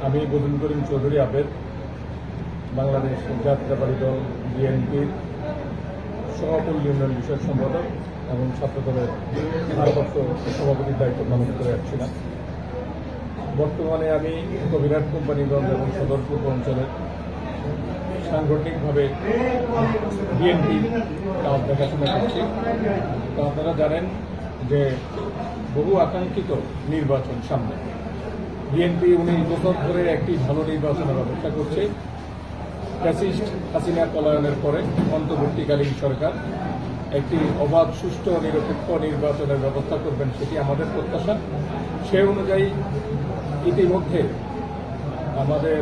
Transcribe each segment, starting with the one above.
আমি বদুল করিম চৌধুরী আবেদ বাংলাদেশ জাতীয়তাবাদী দল বিএনপির সভাপতি ইউনিয়ন বিষয়ক সম্পাদক এবং ছাত্রদলের ভারপ্রাপ্ত সভাপতির দায়িত্ব পালন করে আসছিলাম। বর্তমানে আমি কবিরাট কোম্পানিগঞ্জ এবং সদর পূর্ব অঞ্চলের সাংগঠনিকভাবে বিএনপির কাজ দেখাশোনা করছি। তো আপনারা জানেন যে বহু আকাঙ্ক্ষিত নির্বাচন সামনে। বিএনপি 19 বছর ধরে একটি ভালো নির্বাচনের অপেক্ষা করছে। ফ্যাসিস্ট হাসিনা পলায়নের পরে অন্তর্বর্তীকালীন সরকার একটি অবাধ, সুষ্ঠু, নিরপেক্ষ নির্বাচনের ব্যবস্থা করবেন, সেটি আমাদের প্রত্যাশা। সে অনুযায়ী ইতিমধ্যে আমাদের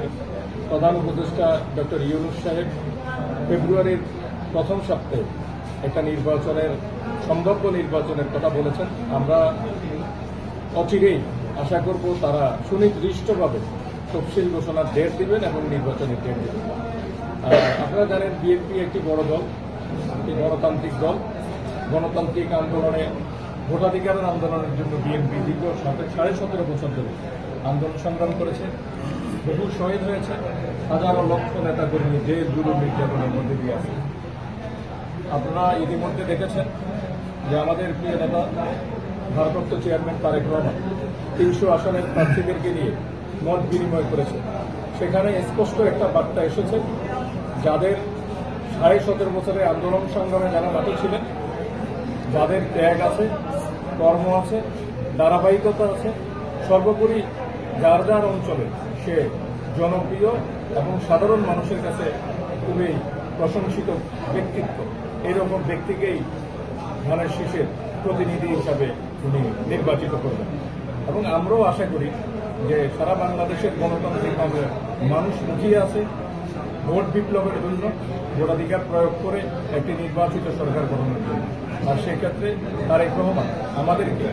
প্রধান উপদেষ্টা ডক্টর ইউনূস সাহেব ফেব্রুয়ারির প্রথম সপ্তাহে একটা সম্ভাব্য নির্বাচনের কথা বলেছেন। আমরা অচিরেই আশা করব তারা সুনির্দিষ্টভাবে তফসিল ঘোষণার ডেট দিবেন এবং নির্বাচনের ডেট দেবেন। আপনারা জানেন বিএনপি একটি বড় দল, একটি গণতান্ত্রিক দল। গণতান্ত্রিক আন্দোলনে, ভোটাধিকারের আন্দোলনের জন্য বিএনপি দীর্ঘ 17.5 বছর ধরে আন্দোলন সংগ্রাম করেছে। বহু শহীদ হয়েছে, হাজারো লক্ষ নেতাকর্মী জেল জুলুম নির্যাতনের মধ্যে দিয়ে আছে। আপনারা ইতিমধ্যে দেখেছেন যে আমাদের প্রিয় নেতা ভারপ্রাপ্ত চেয়ারম্যান তারেক রহমান 300 আসনের প্রার্থীদেরকে নিয়ে মত বিনিময় করেছে। সেখানে স্পষ্ট একটা বার্তা এসেছে, যাদের 17.5 বছরের আন্দোলন সংগ্রামে যারা মাঠে ছিলেন, যাদের ত্যাগ আছে, কর্ম আছে, ধারাবাহিকতা আছে, সর্বোপরি যার যার অঞ্চলে সে জনপ্রিয় এবং সাধারণ মানুষের কাছে খুবই প্রশংসিত ব্যক্তিত্ব, এইরকম ব্যক্তিকেই ধানের শীষের প্রতিনিধি হিসাবে উনি নির্বাচিত করবেন। এবং আমরাও আশা করি যে সারা বাংলাদেশের গণতান্ত্রিকভাবে মানুষ মুখিয়ে আছে ভোট বিপ্লবের জন্য, ভোটাধিকার প্রয়োগ করে একটি নির্বাচিত সরকার গঠনের জন্য। আর সেক্ষেত্রে তারেক রহমান আমাদেরকে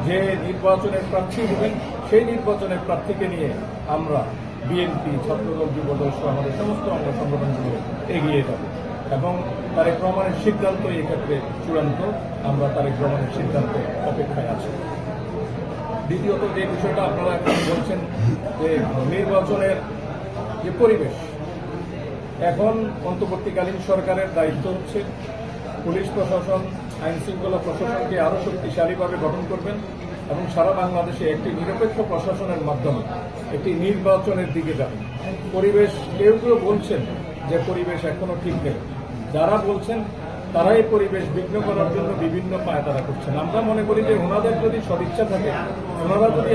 যে নির্বাচনের প্রার্থী দেবেন, সেই নির্বাচনের প্রার্থীকে নিয়ে আমরা বিএনপি, ছাত্রদল, যুবদল সহ আমাদের সমস্ত অঙ্গ সংগঠনগুলো এগিয়ে যাব এবং তারেক রহমানের সিদ্ধান্ত এক্ষেত্রে চূড়ান্ত। আমরা তারেক রহমানের সিদ্ধান্তে অপেক্ষায় আছি। দ্বিতীয়ত যে বিষয়টা আপনারা এখন বলছেন যে নির্বাচনের যে পরিবেশ, এখন অন্তর্বর্তীকালীন সরকারের দায়িত্ব হচ্ছে পুলিশ প্রশাসন, আইনশৃঙ্খলা প্রশাসনকে আরও শক্তিশালীভাবে গঠন করবেন এবং সারা বাংলাদেশে একটি নিরপেক্ষ প্রশাসনের মাধ্যমে একটি নির্বাচনের দিকে যাবেন। পরিবেশ, কেউ কেউ বলছেন যে পরিবেশ এখনো ঠিক নেই। যারা বলছেন তারাই পরিবেশ বিঘ্ন করার জন্য বিভিন্ন পায়তারা করছেন। আমরা মনে করি যে ওনাদের যদি সদিচ্ছা থাকে, ওনারা যদি